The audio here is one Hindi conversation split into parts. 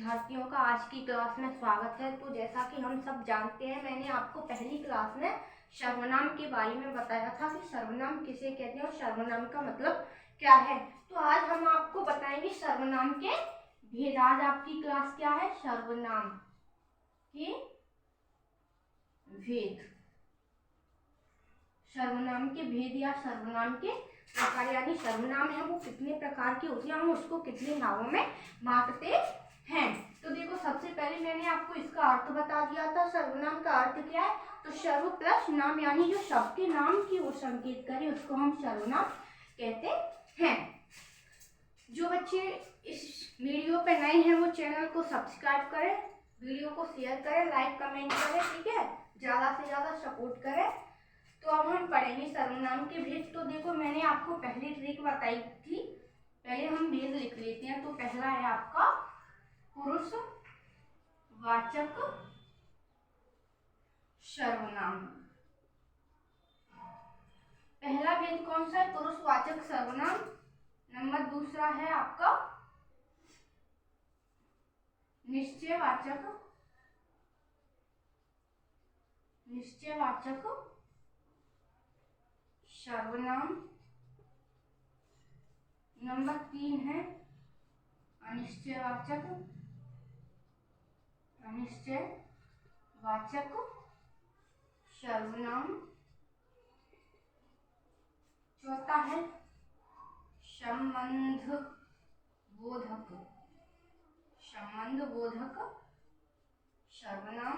विद्यार्थियों का आज की क्लास में स्वागत है। तो जैसा कि हम सब जानते हैं, मैंने आपको पहली क्लास में सर्वनाम के बारे में बताया था कि सर्वनाम किसे कहते हैं और सर्वनाम का मतलब क्या है। तो आज हम आपको बताएंगे सर्वनाम के भेद। आज आपकी क्लास क्या है? सर्वनाम के भेद। सर्वनाम के भेद या सर्वनाम के प्रकार, यानी सर्वनाम है वो कितने प्रकार के होते हैं, हम उसको कितने भागों में बांटते हैं। तो देखो, सबसे पहले मैंने आपको इसका अर्थ बता दिया था। सर्वनाम का अर्थ क्या है? तो सर्व प्लस नाम, यानी जो सबके नाम की ओर संकेत करे उसको हम सर्वनाम कहते हैं। जो बच्चे इस वीडियो पे नए हैं वो चैनल को सब्सक्राइब करें, वीडियो को शेयर करें, लाइक कमेंट करें, ठीक है, ज्यादा से ज्यादा सपोर्ट करें। तो अब हम पढ़ेंगे सर्वनाम के भेद। तो देखो, मैंने आपको पहली ट्रिक बताई थी, पहले हम भेद लिख लेते हैं। तो पहला है आपका पुरुषवाचक सर्वनाम। पहला भेद कौन सा है? पुरुषवाचक सर्वनाम। नंबर दूसरा है आपका निश्चयवाचक सर्वनाम। नंबर 3 है अनिश्चयवाचक सर्वनाम। चौथा है संबंधबोधक सर्वनाम।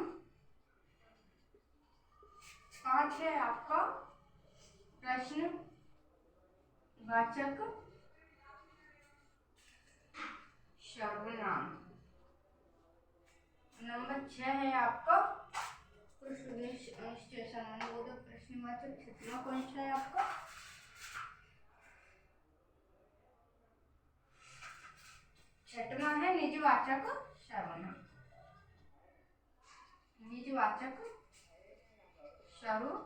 5 है आपका प्रश्नवाचक सर्वनाम। नंबर 6 है आपका निश्चय संबंधबोधक प्रश्नवाचक। छठवां कौन सा है आपका? छठवां है निजवाचक सर्वनाम। सर्वनाम।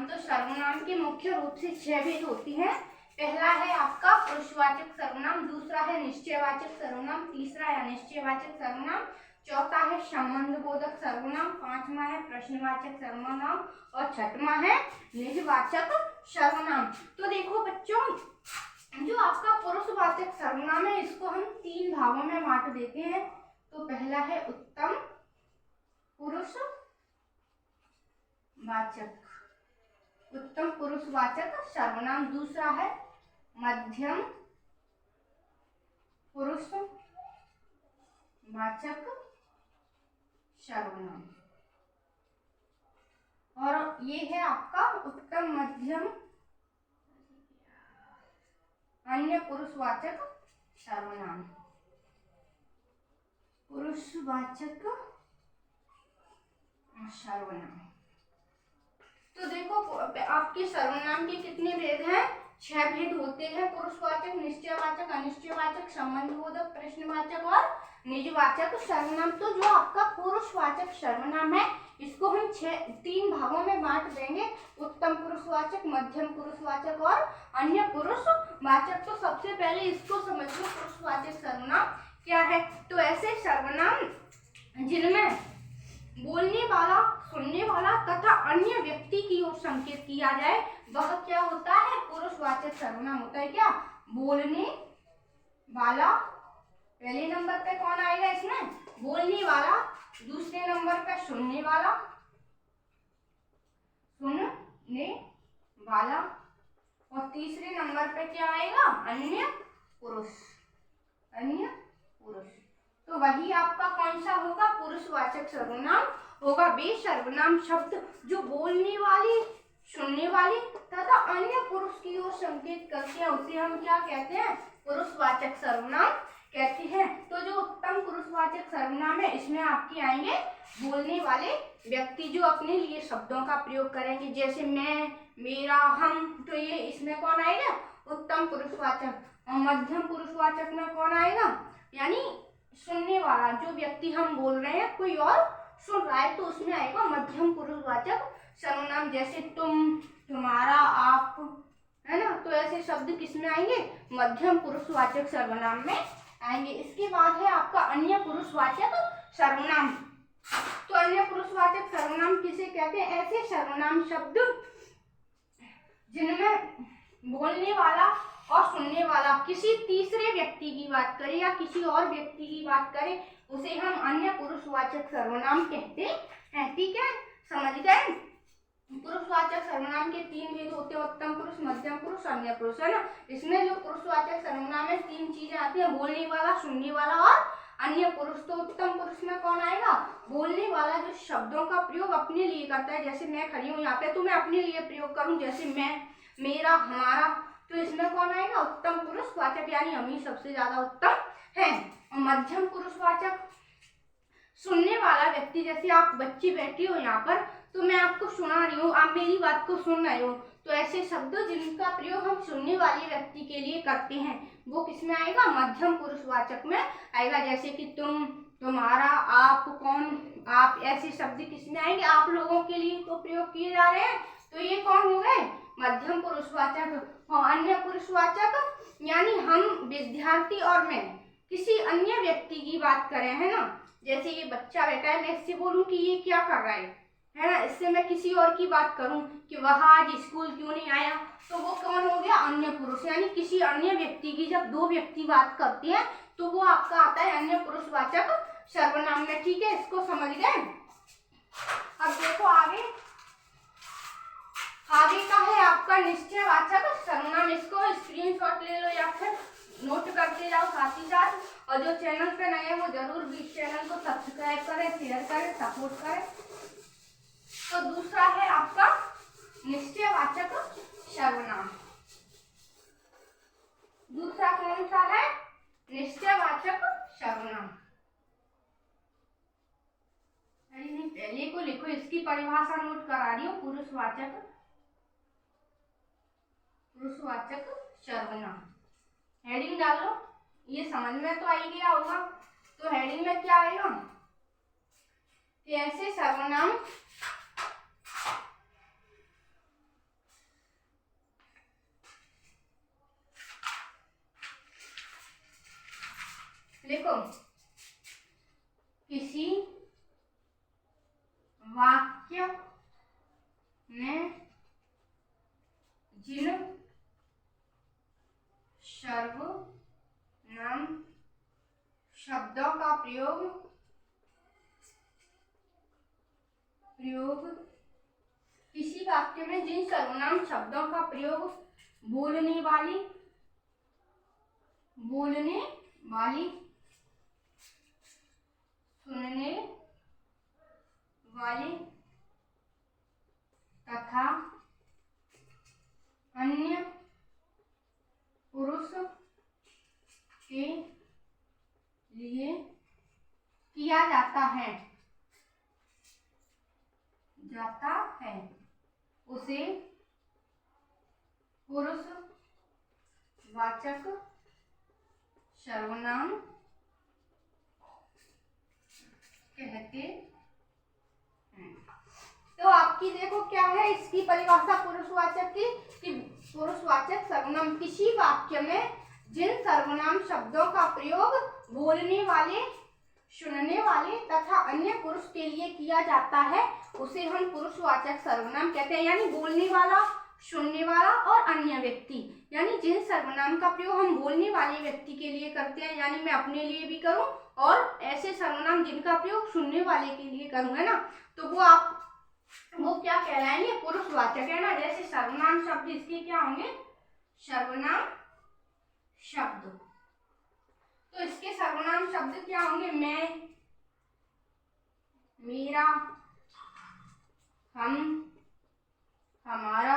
तो सर्वनाम के मुख्य रूप से 6 भेद होती हैं। पहला है आपका पुरुषवाचक सर्वनाम, दूसरा है निश्चयवाचक सर्वनाम, तीसरा है अनिश्चयवाचक सर्वनाम, चौथा है संबंधबोधक सर्वनाम, पांचवा है प्रश्नवाचक सर्वनाम और छठवां है निजवाचक सर्वनाम। तो देखो बच्चों, जो आपका पुरुषवाचक सर्वनाम है इसको हम 3 भागों में बांट देते हैं। तो पहला है उत्तम पुरुषवाचक सर्वनाम, दूसरा है मध्यम पुरुषवाचक सर्वनाम, और ये है आपका उत्तम, मध्यम, अन्य पुरुषवाचक सर्वनाम। तो देखो, आपके सर्वनाम के कितने भेद हैं? 6 भेद होते हैं। पुरुषवाचक, निश्चयवाचक, अनिश्चयवाचक, संबंधबोधक, प्रश्नवाचक और निजवाचक सर्वनाम। तो जो आपका पुरुषवाचक सर्वनाम है इसको हम 3 भागों में बांट देंगे, उत्तम पुरुषवाचक, मध्यम पुरुषवाचक और अन्य पुरुषवाचक। तो सबसे पहले इसको समझिए, पुरुषवाचक सर्वनाम क्या है। तो ऐसे सर्वनाम जिनमें बोलने वाला, सुनने वाला तथा अन्य व्यक्ति की ओर संकेत किया जाए वह क्या होता है? पुरुषवाचक सर्वनाम होता है। क्या? बोलने वाला। पहले नंबर पे कौन आएगा इसमें? बोलने वाला। दूसरे नंबर पे सुनने वाला और तीसरे नंबर पे क्या आएगा? अन्य पुरुष। तो वही आपका कौन सा होगा? पुरुषवाचक सर्वनाम होगा। वे सर्वनाम शब्द जो बोलने वाली, सुनने वाली तथा अन्य पुरुष की ओर संकेत करते हैं उसे हम क्या कहते हैं? पुरुषवाचक सर्वनाम कहते हैं। तो जो उत्तम पुरुषवाचक सर्वनाम है इसमें आपके आएंगे बोलने वाले व्यक्ति जो अपने लिए शब्दों का प्रयोग करेंगे, जैसे मैं, मेरा, हम। तो ये इसमें कौन आएगा? उत्तम पुरुषवाचक। और मध्यम पुरुषवाचक में कौन आएगा? यानी सुनने वाला, जो व्यक्ति हम बोल रहे हैं कोई और सुन रहा है तो उसमें आएगा मध्यम पुरुषवाचक सर्वनाम, जैसे तुम, तुम्हारा, आप, है ना। तो ऐसे शब्द किसमें आएंगे? मध्यम पुरुषवाचक सर्वनाम में आएंगे। इसके बाद है आपका अन्य पुरुषवाचक सर्वनाम। तो अन्य पुरुषवाचक सर्वनाम किसे कहते हैं? ऐसे सर्वनाम शब्द जिनमें बोलने वाला और सुनने वाला किसी तीसरे व्यक्ति की बात करे या किसी और व्यक्ति की बात करे, उसे हम अन्य पुरुषवाचक सर्वनाम कहते हैं। ठीक है, समझ गए? पुरुषवाचक सर्वनाम के 3 भेद होते हैं, उत्तम पुरुष, मध्यम पुरुष, अन्य पुरुष, है ना। इसमें जो पुरुषवाचक सर्वनाम है 3 चीजें आती हैं, बोलने वाला, सुनने वाला और अन्य पुरुष। तो उत्तम पुरुष में कौन आएगा? बोलने वाला जो शब्दों का प्रयोग अपने लिए करता है, जैसे मैं खड़ी हूँ यहाँ पे तो मैं अपने लिए प्रयोग करूँ, जैसे मैं, मेरा, हमारा, तो इसमें कौन आएगा? उत्तम पुरुषवाचक, यानी हम ही सबसे ज्यादा उत्तम है। और मध्यम पुरुषवाचक सुनने वाला व्यक्ति, जैसे आप बच्ची बैठी हो यहाँ पर तो मैं आपको सुना रही हूँ, आप मेरी बात को सुन रहे हो, तो ऐसे शब्द जिनका प्रयोग हम सुनने वाले व्यक्ति के लिए करते हैं वो किसमें आएगा? मध्यम पुरुषवाचक में आएगा। जैसे कि तुम, तुम्हारा, आप, कौन, आप, ऐसे शब्द किसमें आएंगे? आप लोगों के लिए तो प्रयोग किए जा रहे हैं, तो ये कौन हो गए? मध्यम पुरुषवाचक। और अन्य पुरुषवाचक यानी हम विद्यार्थी और मैं किसी अन्य व्यक्ति की बात करें, है ना। जैसे ये बच्चा बैठा है, मैं इससे बोलूं कि ये क्या कर रहा है ना। इससे मैं किसी और की बात करूं कि वह आज स्कूल क्यों नहीं आया, तो वो कौन हो गया? अन्य पुरुष। यानी किसी अन्य व्यक्ति की जब 2 व्यक्ति बात करते हैं तो वो आपका आता है अन्य पुरुषवाचक सर्वनाम में। ठीक है, इसको समझ गए? अब देखो आगे का है आपका निश्चयवाचक सर्वनाम। इसको स्क्रीनशॉट ले लो या फिर नोट करते जाओ साथ ही साथ। और जो चैनल पे नए हैं वो जरूर भी चैनल को सब्सक्राइब करें, शेयर करें, सपोर्ट करें। तो दूसरा है आपका निश्चयवाचक सर्वनाम। दूसरा कौन सा है? निश्चयवाचक सर्वनाम। पहले को लिखो, इसकी परिभाषा नोट करा रही हूँ। पुरुषवाचक सर्वनाम, हेडिंग डालो। ये समझ में तो आ ही गया होगा। तो हेडिंग में क्या आएगा? ऐसे सर्वनाम लिखो, किसी वाक्य में जिन सर्वनाम शब्दों का प्रयोग किसी वाक्य में जिन सर्वनाम शब्दों का प्रयोग बोलने वाली, सुनने वाले तथा अन्य पुरुष के लिए किया जाता है उसे पुरुषवाचक सर्वनाम कहते हैं। तो आपकी देखो क्या है इसकी परिभाषा पुरुषवाचक की, कि पुरुषवाचक सर्वनाम किसी वाक्य में जिन सर्वनाम शब्दों का प्रयोग बोलने वाले, सुनने वाले तथा अन्य पुरुष के लिए किया जाता है उसे हम पुरुषवाचक सर्वनाम कहते हैं। यानी बोलने वाला, सुनने वाला और अन्य व्यक्ति, यानी जिन सर्वनाम का प्रयोग हम बोलने वाले व्यक्ति के लिए करते हैं, यानी मैं अपने लिए भी करूं और ऐसे सर्वनाम जिनका प्रयोग सुनने वाले के लिए करूं, है ना, तो वो क्या कहलाएंगे? पुरुषवाचक, है ना। जैसे सर्वनाम शब्द इसके क्या होंगे? सर्वनाम शब्द। तो इसके सर्वनाम शब्द क्या होंगे? मैं, मेरा, हम, हमारा,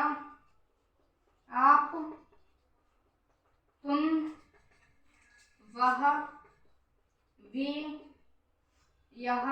आप, तुम, वह, वे, यह।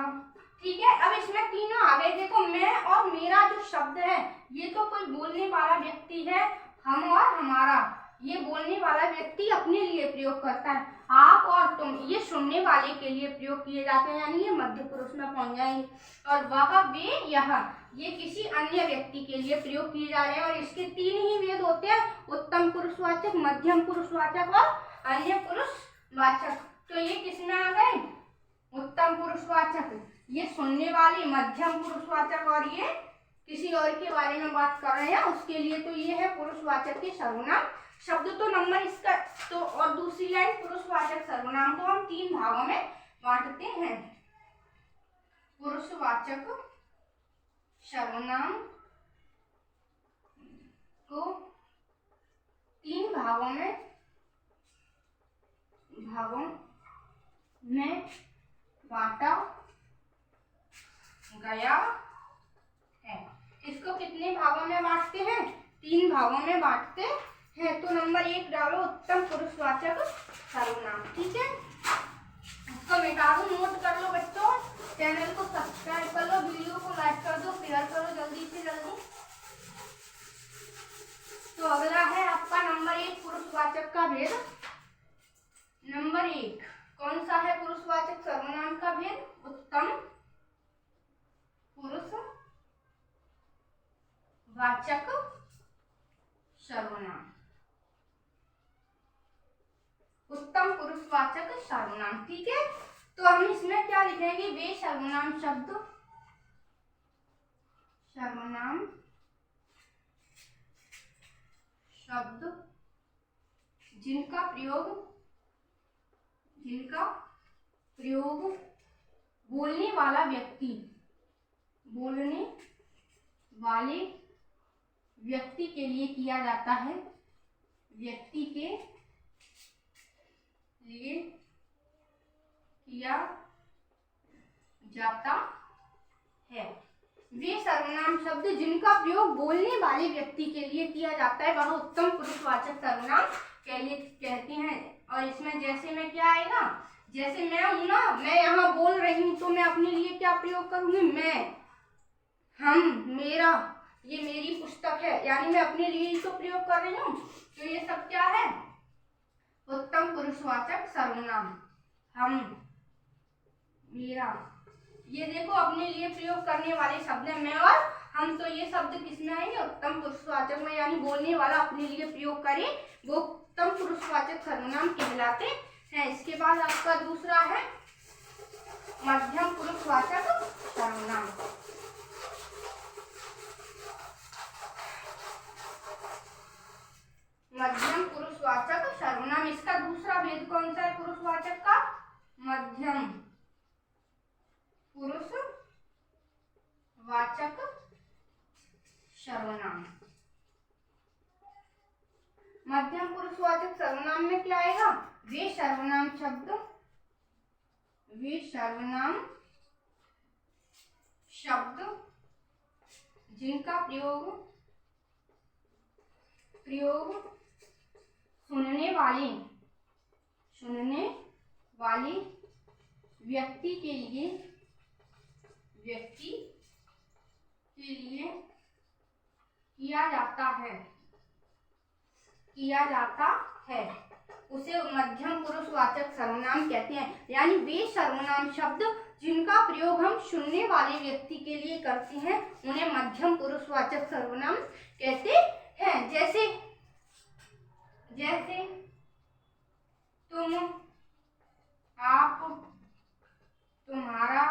ठीक है, अब इसमें तीनों आ गए। देखो मैं और मेरा जो शब्द है ये तो कोई बोलने वाला व्यक्ति है, हम और हमारा ये बोलने वाला व्यक्ति अपने लिए प्रयोग करता है, आप और तुम ये सुनने वाले के लिए प्रयोग किए जाते हैं, यानी ये मध्य पुरुष में पहुंच जाएंगे। और वह, वे, यह ये किसी अन्य व्यक्ति के लिए प्रयोग किए जा रहे हैं। और इसके 3 ही भेद होते हैं, उत्तम पुरुषवाचक, मध्यम पुरुषवाचक और अन्य पुरुषवाचक। तो ये किसमें आ गए, उत्तम पुरुषवाचक। ये सुनने वाले मध्यम पुरुषवाचक, और ये किसी और के बारे में बात कर रहे हैं उसके लिए, तो ये है पुरुषवाचक के सर्वनाम शब्द। तो नंबर इसका तो, और दूसरी लाइन, पुरुषवाचक सर्वनाम को हम 3 भागों में बांटते हैं। पुरुषवाचक सर्वनाम को 3 भागों में बांटा गया है। इसको कितने भागों में बांटते हैं, 3 भागों में बांटते हैं। तो नंबर 1 डालो, उत्तम पुरुषवाचक सर्वनाम। ठीक है, इसको मिटा दो, नोट कर लो बच्चों, चैनल को सब्सक्राइब कर लो, वीडियो को लाइक कर दो, शेयर करो जल्दी से जल्दी। तो अगला है आपका नंबर 1 पुरुषवाचक का भेद। नंबर 1 कौन सा है पुरुषवाचक सर्वनाम का भेद, उत्तम पुरुषवाचक सर्वनाम। उत्तम पुरुषवाचक सर्वनाम। ठीक है, तो हम इसमें क्या लिखेंगे, वे सर्वनाम शब्द जिनका प्रयोग बोलने वाले व्यक्ति के लिए किया जाता है, व्यक्ति के लिए किया जाता है। वे सर्वनाम शब्द जिनका प्रयोग बोलने वाले व्यक्ति के लिए किया जाता है वह उत्तम पुरुषवाचक सर्वनाम कहते हैं। और इसमें जैसे में क्या आएगा, जैसे मैं हूं ना, मैं यहाँ बोल रही हूँ तो मैं अपने लिए क्या प्रयोग करूंगी, मैं, हम, मेरा, ये मेरी पुस्तक है, यानी मैं अपने लिए ही तो प्रयोग कर रही हूँ। तो ये सब क्या है, उत्तम पुरुषवाचक सर्वनाम। हम, मेरा, ये देखो अपने लिए प्रयोग करने वाले शब्द है, मैं और हम। तो ये शब्द किसमें आएंगे, उत्तम पुरुषवाचक में, यानी बोलने वाला अपने लिए प्रयोग करे वो उत्तम पुरुषवाचक सर्वनाम कहलाते हैं। इसके बाद आपका दूसरा है मध्यम पुरुषवाचक सर्वनाम। मध्यम पुरुषवाचक सर्वनाम, इसका दूसरा भेद कौन सा है पुरुषवाचक का, मध्यम पुरुषवाचक सर्वनाम। मध्यम पुरुषवाचक सर्वनाम में क्या आएगा, वे सर्वनाम शब्द जिनका प्रयोग सुनने वाले व्यक्ति के लिए किया जाता है उसे मध्यम पुरुषवाचक सर्वनाम कहते हैं। यानी वे सर्वनाम शब्द जिनका प्रयोग हम सुनने वाले व्यक्ति के लिए करते हैं उन्हें मध्यम पुरुषवाचक सर्वनाम कहते हैं। जैसे तुम, आप, तुम्हारा।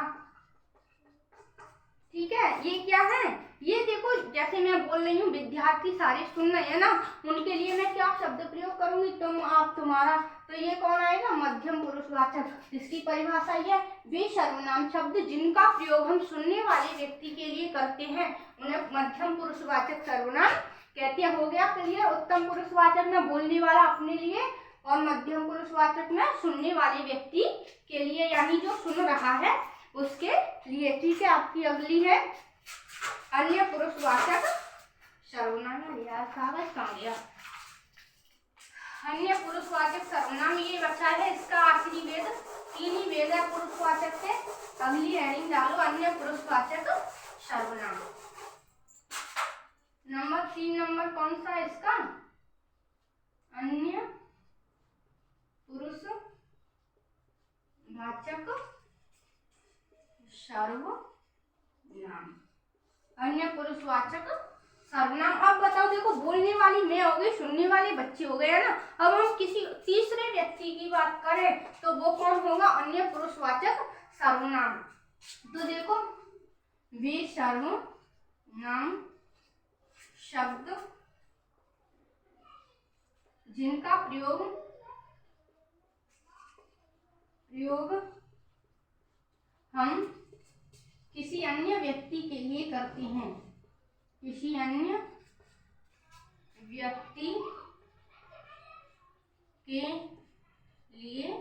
ठीक है, ये क्या है, ये देखो जैसे मैं बोल रही हूँ, विद्यार्थी सारे सुन रहे हैं ना, उनके लिए मैं क्या शब्द प्रयोग करूंगी, तुम, आप, तुम्हारा। तो ये कौन आएगा, मध्यम पुरुषवाचक। इसकी परिभाषा ये, वे सर्वनाम शब्द जिनका प्रयोग हम सुनने वाले व्यक्ति के लिए करते हैं उन्हें मध्यम पुरुषवाचक सर्वनाम कहते हैं। हो गया क्लियर, उत्तम पुरुषवाचक में बोलने वाला अपने लिए और मध्यम पुरुषवाचक में सुनने वाले व्यक्ति के लिए, यानी जो सुन रहा है उसके लिए। ठीक है, आपकी अगली है अन्य पुरुषवाचक सर्वनाम। अन्य पुरुषवाचक सर्वनाम ये बचा है, इसका आखिरी वेद, 3 ही वेद है पुरुषवाचक के। अगली हेडिंग डालो, अन्य पुरुषवाचक सर्वनाम। नंबर 3 नंबर कौन सा है इसका, अन्य पुरुषवाचक सर्वनाम। अन्य पुरुषवाचक सर्वनाम। अब बताओ, देखो बोलने वाली मैं हो गई, सुनने वाले बच्चे हो गए, है ना। अब हम किसी तीसरे व्यक्ति की बात करें तो वो कौन होगा, अन्य पुरुषवाचक सर्वनाम। तो देखो, वे सर्वनाम शब्द जिनका प्रयोग हम किसी अन्य व्यक्ति के लिए करते हैं, किसी अन्य व्यक्ति के लिए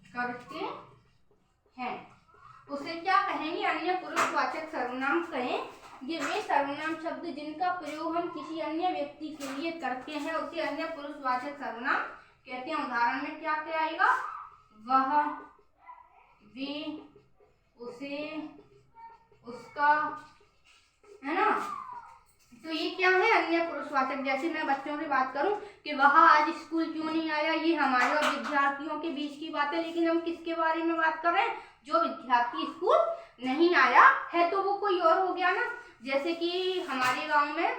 करते हैं, उसे क्या कहेंगे, अन्य पुरुषवाचक सर्वनाम कहेंगे। वे सर्वनाम शब्द जिनका प्रयोग हम किसी अन्य व्यक्ति के लिए करते हैं उसे अन्य पुरुषवाचक सर्वनाम कहते हैं। उदाहरण में क्या क्या आएगा, वह, वे, उसे, उसका, है ना। तो ये क्या है, अन्य पुरुषवाचक। जैसे मैं बच्चों से बात करूं कि वह आज स्कूल क्यों नहीं आया, ये हमारे और विद्यार्थियों के बीच की बात है, लेकिन हम किसके बारे में बात कर रहे हैं, जो विद्यार्थी स्कूल नहीं आया है, तो वो कोई और हो गया ना। जैसे कि हमारे गांव में,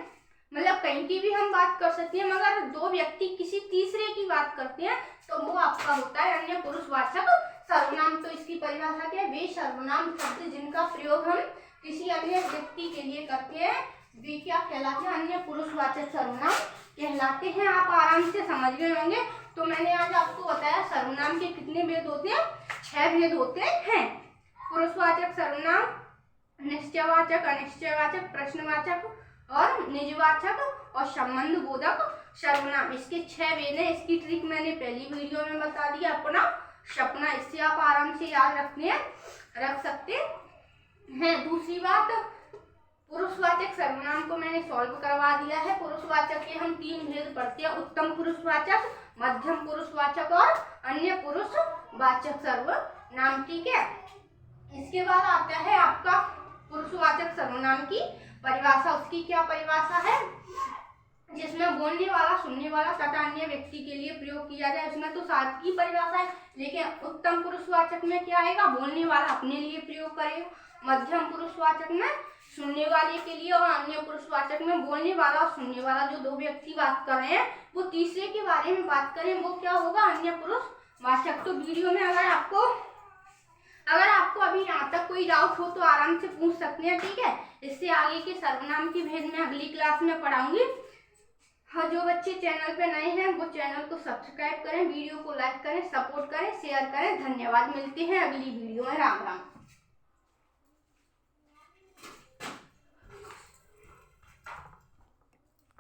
मतलब कहीं की भी हम बात कर सकते हैं, मगर दो व्यक्ति किसी तीसरे की बात करते हैं तो वो आपका होता है अन्य पुरुषवाचक सर्वनाम। तो इसकी परिभाषा क्या है, वे सर्वनाम शब्द जिनका प्रयोग हम किसी अन्य व्यक्ति के लिए करते हैं वे क्या कहलाते हैं, अन्य पुरुषवाचक सर्वनाम कहलाते हैं। आप आराम से समझ गए होंगे। तो मैंने आज आपको बताया सर्वनाम के कितने भेद होते हैं, 6 भेद होते हैं। पुरुषवाचक सर्वनाम, निश्चयवाचक, अनिश्चयवाचक, प्रश्नवाचक और निजवाचक और संबंध बोधक सर्वनाम। इसके 6 भेद हैं। इसकी ट्रिक मैंने पहली वीडियो में बता दी, अपना सपना, इससे आप आराम से याद रख सकते हैं। दूसरी बात, पुरुषवाचक सर्वनाम को मैंने सॉल्व करवा दिया है। पुरुषवाचक के हम 3 भेद पढ़ते हैं, उत्तम पुरुषवाचक, मध्यम पुरुषवाचक और अन्य पुरुषवाचक सर्वनाम, ठीक है। इसके बाद आता है आपका पुरुषवाचक सर्वनाम की परिभाषा। उसकी क्या परिभाषा है, जिसमें बोलने वाला, सुनने वाला तथा अन्य व्यक्ति के लिए प्रयोग किया जाए, उसमें तो 7 की परिभाषा है। लेकिन उत्तम पुरुषवाचक में क्या आएगा, बोलने वाला अपने लिए प्रयोग करेगा, मध्यम पुरुषवाचक में सुनने वाले के लिए, और अन्य पुरुषवाचक में बोलने वाला और सुनने वाला जो दो व्यक्ति बात कर रहे हैं वो तीसरे के बारे में बात करें, वो क्या होगा, अन्य पुरुषवाचक। तो वीडियो में अगर आपको अभी यहाँ तक कोई डाउट हो तो आराम से पूछ सकते हैं, ठीक है। इससे आगे के सर्वनाम की भेद मैं अगली क्लास में पढ़ाऊंगी। हाँ, जो बच्चे चैनल पे नए हैं वो चैनल को सब्सक्राइब करें, वीडियो को लाइक करें, सपोर्ट करें, शेयर करें। धन्यवाद, मिलते हैं अगली वीडियो में। राम राम।